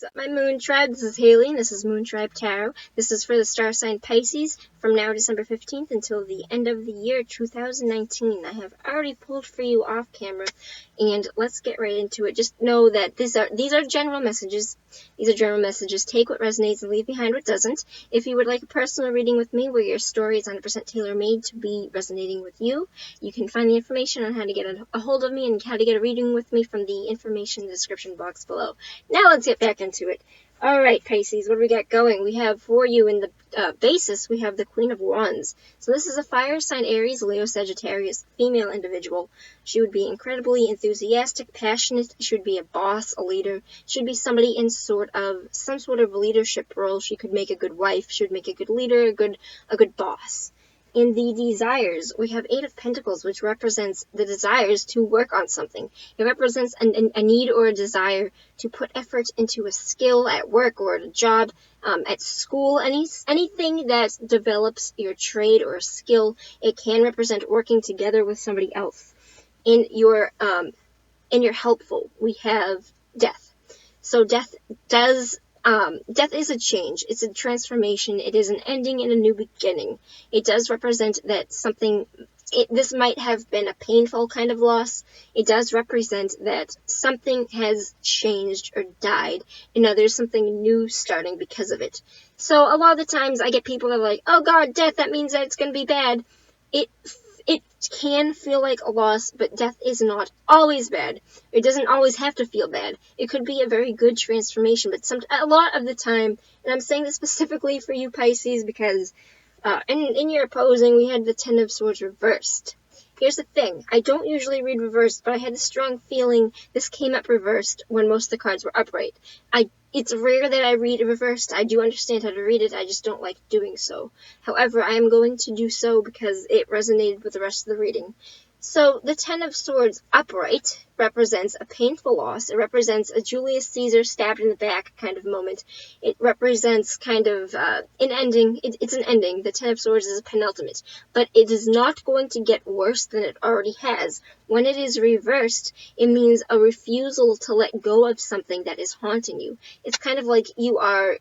What's up, my Moon Tribe? This is Haley, and this is Moon Tribe Tarot. This is for the star sign Pisces from now December 15th until the end of the year 2019. I have already pulled for you off camera, and let's get right into it. Just know that these are general messages. These are general messages. Take what resonates and leave behind what doesn't. If you would like a personal reading with me where your story is 100% tailor-made to be resonating with you, you can find the information on how to get a hold of me and how to get a reading with me from the information in the description box below. Now let's get back into it. Alright, Pisces, what do we got going? We have for you in the basis, we have the Queen of Wands. So this is a fire sign Aries, Leo, Sagittarius, female individual. She would be incredibly enthusiastic, passionate. She would be a boss, a leader. She would be somebody in some sort of leadership role. She could make a good wife. She would make a good leader, a good boss. In the desires, we have Eight of Pentacles, which represents the desires to work on something. It represents a need or a desire to put effort into a skill at work or at a job, at school, anything that develops your trade or skill. It can represent working together with somebody else. In your helpful, we have Death. So death is a change. It's a transformation. It is an ending and a new beginning. It does represent that this might have been a painful kind of loss. It does represent that something has changed or died, and now there's something new starting because of it. So a lot of the times I get people that are like, oh God, death, that means that it's going to be bad. It can feel like a loss, but death is not always bad. It doesn't always have to feel bad. It could be a very good transformation, but a lot of the time, and I'm saying this specifically for you Pisces because in your opposing, we had the Ten of Swords reversed. Here's the thing. I don't usually read reversed, but I had a strong feeling this came up reversed when most of the cards were upright. It's rare that I read it reversed. I do understand how to read it. I just don't like doing so. However, I am going to do so because it resonated with the rest of the reading. So, the Ten of Swords upright represents a painful loss. It represents a Julius Caesar stabbed in the back kind of moment. It represents kind of an ending. It's an ending. The Ten of Swords is a penultimate. But it is not going to get worse than it already has. When it is reversed, it means a refusal to let go of something that is haunting you. It's kind of like you are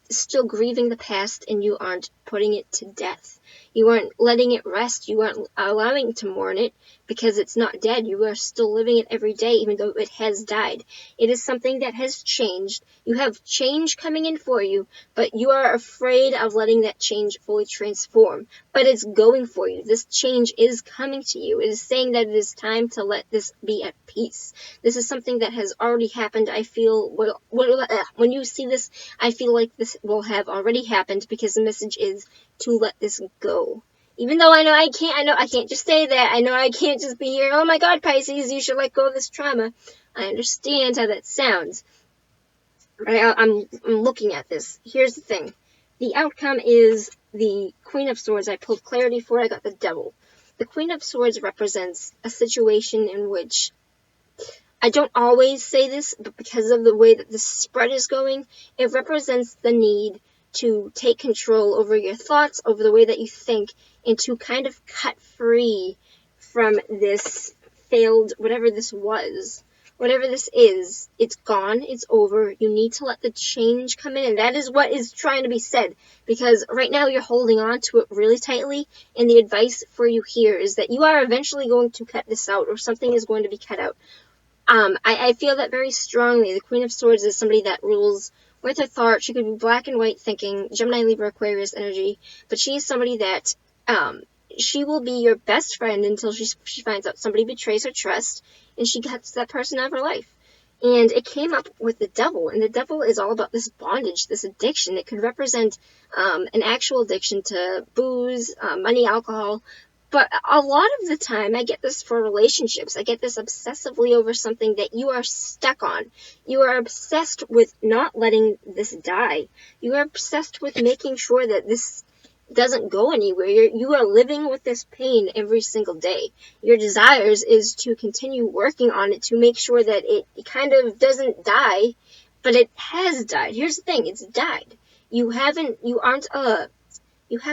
still grieving the past and you aren't putting it to death. You aren't letting it rest. You aren't allowing to mourn it because it's not dead. You are still living it every day even though it has died. It is something that has changed. You have change coming in for you, but you are afraid of letting that change fully transform. But it's going for you. This change is coming to you. It is saying that it is time to let this be at peace. This is something that has already happened. I feel, when you see this, I feel like this will have already happened because the message is to let this go. Even though I know I can't just say that. I know I can't just be here, oh my God, Pisces, you should let go of this trauma. I understand how that sounds. I'm looking at this. Here's the thing. The outcome is the Queen of Swords. I pulled clarity for it. I got the Devil. The Queen of Swords represents a situation in which, I don't always say this, but because of the way that the spread is going, it represents the need to take control over your thoughts, over the way that you think, and to kind of cut free from this failed, whatever this was. Whatever this is, it's gone, it's over, you need to let the change come in, and that is what is trying to be said, because right now you're holding on to it really tightly, and the advice for you here is that you are eventually going to cut this out, or something is going to be cut out. I feel that very strongly. The Queen of Swords is somebody that rules with her thought. She could be black and white thinking, Gemini, Libra, Aquarius energy, but she is somebody that, she will be your best friend until she finds out somebody betrays her trust, and she cuts that person out of her life. And it came up with the Devil, and the Devil is all about this bondage, this addiction. It could represent an actual addiction to booze, money, alcohol. But a lot of the time, I get this for relationships. I get this obsessively over something that you are stuck on. You are obsessed with not letting this die. You are obsessed with making sure that this doesn't go anywhere. You are living with this pain every single day. Your desires is to continue working on it to make sure that it kind of doesn't die, but it has died. Here's the thing, it's died. You have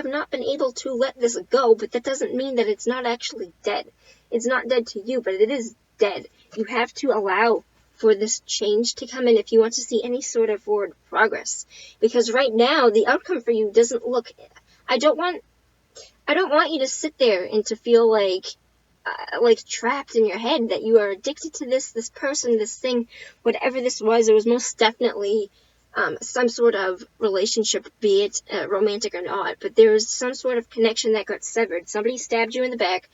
not been able to let this go, but that doesn't mean that it's not actually dead. It's not dead to you, but it is dead. You have to allow for this change to come in, if you want to see any sort of forward progress. Because right now, the outcome for you doesn't look... I don't want you to sit there and to feel like trapped in your head that you are addicted to this person, this thing, whatever this was. It was most definitely some sort of relationship, be it romantic or not, but there was some sort of connection that got severed. Somebody stabbed you in the back,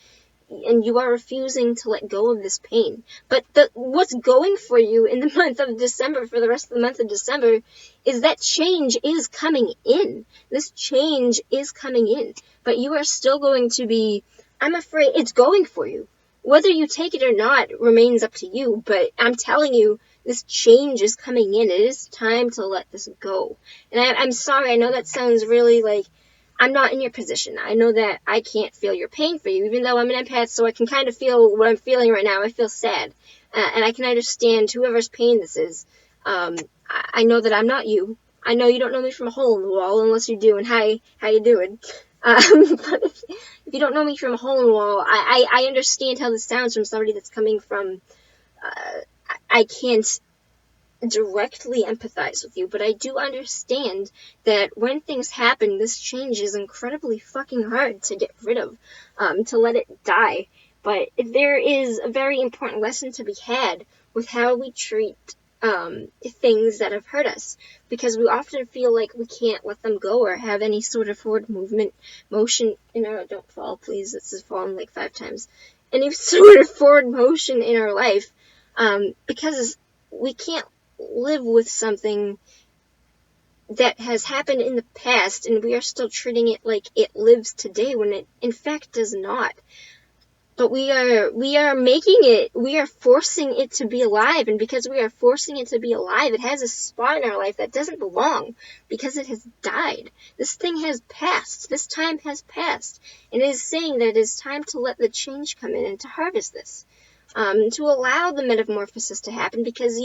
and you are refusing to let go of this pain. But what's going for you in the month of December, for the rest of the month of December, is that change is coming in. This change is coming in. But you are still going to be, I'm afraid, it's going for you. Whether you take it or not remains up to you, but I'm telling you, this change is coming in. It is time to let this go. And I'm sorry, I know that sounds really like, I'm not in your position. I know that I can't feel your pain for you, even though I'm an empath, so I can kind of feel what I'm feeling right now. I feel sad. And I can understand whoever's pain this is. I know that I'm not you. I know you don't know me from a hole in the wall, unless you do, and hi, how you doing? But if you don't know me from a hole in the wall, I understand how this sounds from somebody that's coming from, I can't directly empathize with you, but I do understand that when things happen, this change is incredibly fucking hard to get rid of, to let it die. But there is a very important lesson to be had with how we treat things that have hurt us, because we often feel like we can't let them go or have any sort of forward motion. Don't fall, please. This has fallen like 5 times. Any sort of forward motion in our life, because we can't live with something that has happened in the past, and we are still treating it like it lives today when it in fact does not. But we are making it, we are forcing it to be alive, and because we are forcing it to be alive, it has a spot in our life that doesn't belong, because it has died. This thing has passed. This time has passed. And it is saying that it is time to let the change come in and to harvest this. To allow the metamorphosis to happen, because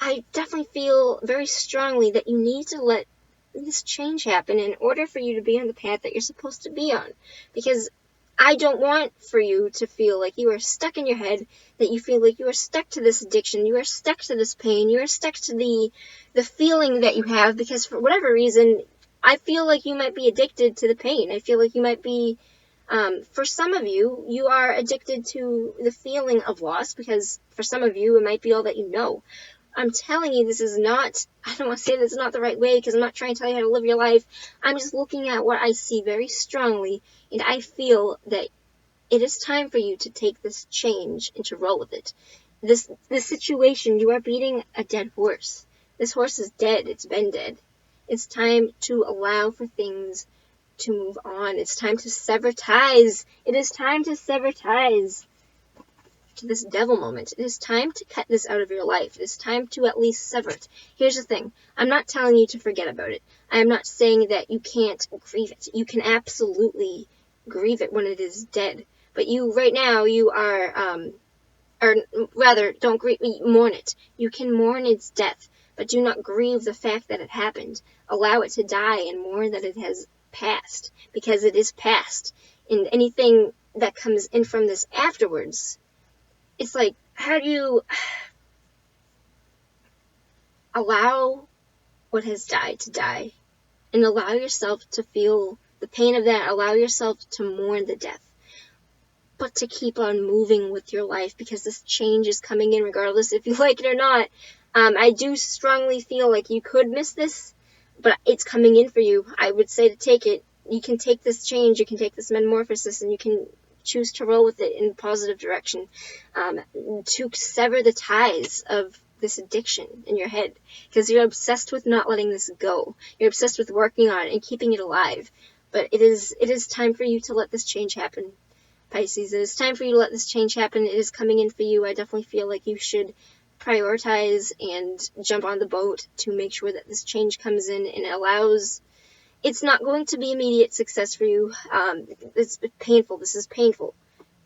I definitely feel very strongly that you need to let this change happen in order for you to be on the path that you're supposed to be on. Because I don't want for you to feel like you are stuck in your head, that you feel like you are stuck to this addiction, you are stuck to this pain, you are stuck to the feeling that you have, because for whatever reason, I feel like you might be addicted to the pain. I feel like you might be, for some of you, you are addicted to the feeling of loss, because for some of you, it might be all that you know. I'm telling you, this is not, I don't want to say this is not the right way, because I'm not trying to tell you how to live your life. I'm just looking at what I see very strongly, and I feel that it is time for you to take this change and to roll with it. This situation, you are beating a dead horse. This horse is dead. It's been dead. It's time to allow for things to move on. It's time to sever ties. It is time to sever ties to this devil moment. It is time to cut this out of your life. It is time to at least sever it. Here's the thing. I'm not telling you to forget about it. I am not saying that you can't grieve it. You can absolutely grieve it when it is dead. But you, right now, you are, or rather, don't grieve, mourn it. You can mourn its death, but do not grieve the fact that it happened. Allow it to die and mourn that it has passed, because it is past. And anything that comes in from this afterwards, it's like, how do you allow what has died to die and allow yourself to feel the pain of that, allow yourself to mourn the death, but to keep on moving with your life, because this change is coming in regardless if you like it or not. I do strongly feel like you could miss this, but it's coming in for you. I would say to take it. You can take this change, you can take this metamorphosis, and you can choose to roll with it in a positive direction, to sever the ties of this addiction in your head, because you're obsessed with not letting this go. You're obsessed with working on it and keeping it alive. But it is time for you to let this change happen, Pisces. It is time for you to let this change happen. It is coming in for you. I definitely feel like you should prioritize and jump on the boat to make sure that this change comes in and allows. It's not going to be immediate success for you. It's painful. This is painful.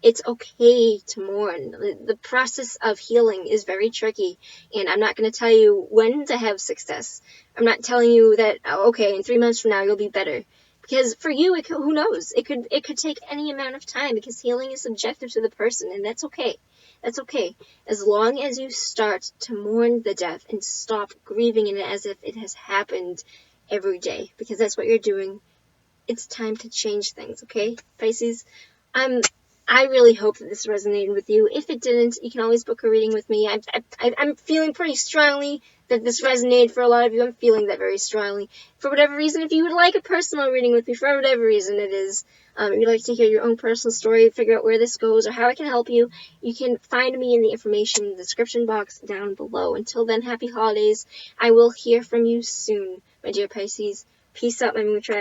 It's okay to mourn. The process of healing is very tricky, and I'm not going to tell you when to have success. I'm not telling you that, okay, in 3 months from now you'll be better. Because for you, who knows? It could take any amount of time, because healing is subjective to the person, and that's okay. That's okay. As long as you start to mourn the death and stop grieving it as if it has happened every day, because that's what you're doing. It's time to change things, okay, Pisces? I really hope that this resonated with you. If it didn't, you can always book a reading with me. I'm feeling pretty strongly that this resonated for a lot of you. I'm feeling that very strongly. For whatever reason, if you would like a personal reading with me, for whatever reason it is, if you'd like to hear your own personal story, figure out where this goes or how I can help you, you can find me in the information in the description box down below. Until then, happy holidays. I will hear from you soon, my dear Pisces. Peace out, my moon tribe.